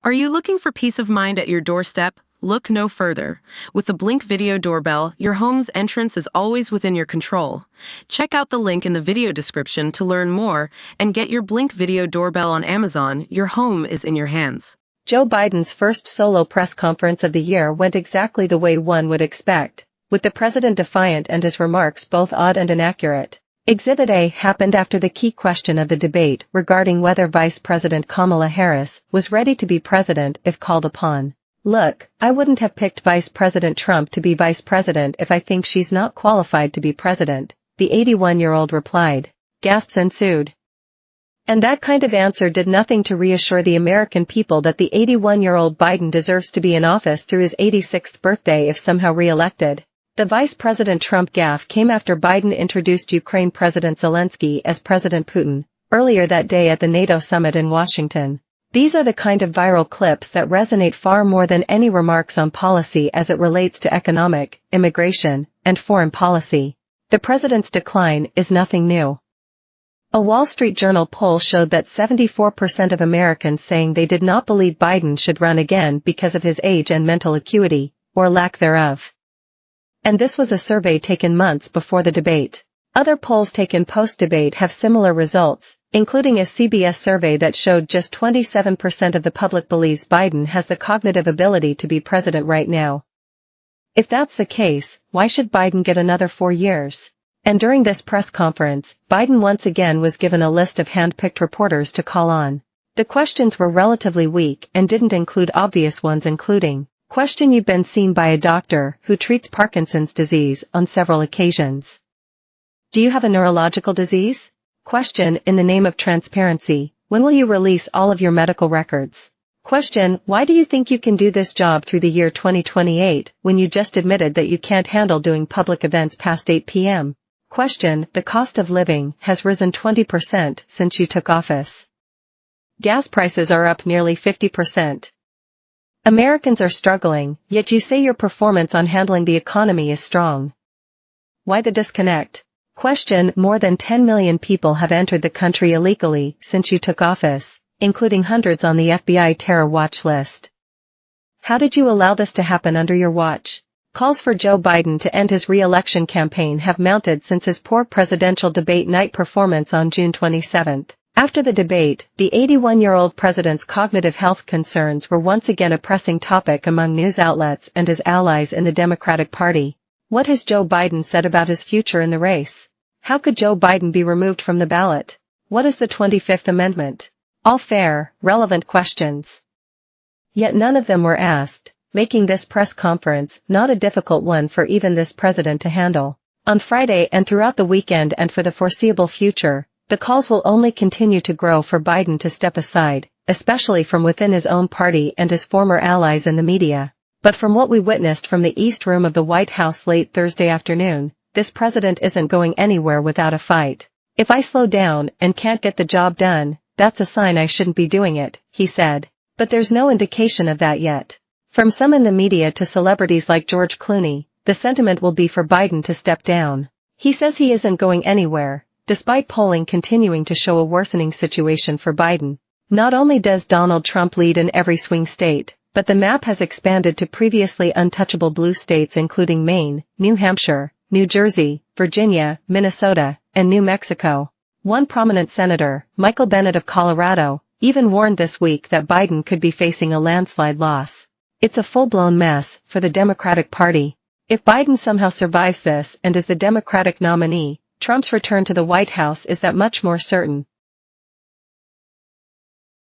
Are you looking for peace of mind at your doorstep? Look no further. With the Blink Video Doorbell, your home's entrance is always within your control. Check out the link in the video description to learn more and get your Blink Video Doorbell on Amazon. Your home is in your hands. Joe Biden's first solo press conference of the year went exactly the way one would expect, with the president defiant and his remarks both odd and inaccurate. Exhibit A happened after the key question of the debate regarding whether Vice President Kamala Harris was ready to be president if called upon. "Look, I wouldn't have picked Vice President Trump to be vice president if I think she's not qualified to be president," the 81-year-old replied. Gasps ensued. And that kind of answer did nothing to reassure the American people that the 81-year-old Biden deserves to be in office through his 86th birthday if somehow re-elected. The Vice President Trump gaffe came after Biden introduced Ukraine President Zelensky as President Putin, earlier that day at the NATO summit in Washington. These are the kind of viral clips that resonate far more than any remarks on policy as it relates to economic, immigration, and foreign policy. The president's decline is nothing new. A Wall Street Journal poll showed that 74% of Americans saying they did not believe Biden should run again because of his age and mental acuity, or lack thereof. And this was a survey taken months before the debate. Other polls taken post-debate have similar results, including a CBS survey that showed just 27% of the public believes Biden has the cognitive ability to be president right now. If that's the case, why should Biden get another 4 years? And during this press conference, Biden once again was given a list of hand-picked reporters to call on. The questions were relatively weak and didn't include obvious ones including, question: you've been seen by a doctor who treats Parkinson's disease on several occasions. Do you have a neurological disease? Question: in the name of transparency, when will you release all of your medical records? Question: why do you think you can do this job through the year 2028 when you just admitted that you can't handle doing public events past 8 p.m.? Question: the cost of living has risen 20% since you took office. Gas prices are up nearly 50%. Americans are struggling, yet you say your performance on handling the economy is strong. Why the disconnect? Question: more than 10 million people have entered the country illegally since you took office, including hundreds on the FBI terror watch list. How did you allow this to happen under your watch? Calls for Joe Biden to end his re-election campaign have mounted since his poor presidential debate night performance on June 27. After the debate, the 81-year-old president's cognitive health concerns were once again a pressing topic among news outlets and his allies in the Democratic Party. What has Joe Biden said about his future in the race? How could Joe Biden be removed from the ballot? What is the 25th Amendment? All fair, relevant questions. Yet none of them were asked, making this press conference not a difficult one for even this president to handle. On Friday and throughout the weekend and for the foreseeable future, the calls will only continue to grow for Biden to step aside, especially from within his own party and his former allies in the media. But from what we witnessed from the East Room of the White House late Thursday afternoon, this president isn't going anywhere without a fight. "If I slow down and can't get the job done, that's a sign I shouldn't be doing it," he said. But there's no indication of that yet. From some in the media to celebrities like George Clooney, the sentiment will be for Biden to step down. He says he isn't going anywhere, despite polling continuing to show a worsening situation for Biden. Not only does Donald Trump lead in every swing state, but the map has expanded to previously untouchable blue states including Maine, New Hampshire, New Jersey, Virginia, Minnesota, and New Mexico. One prominent senator, Michael Bennet of Colorado, even warned this week that Biden could be facing a landslide loss. It's a full-blown mess for the Democratic Party. If Biden somehow survives this and is the Democratic nominee, Trump's return to the White House is that much more certain.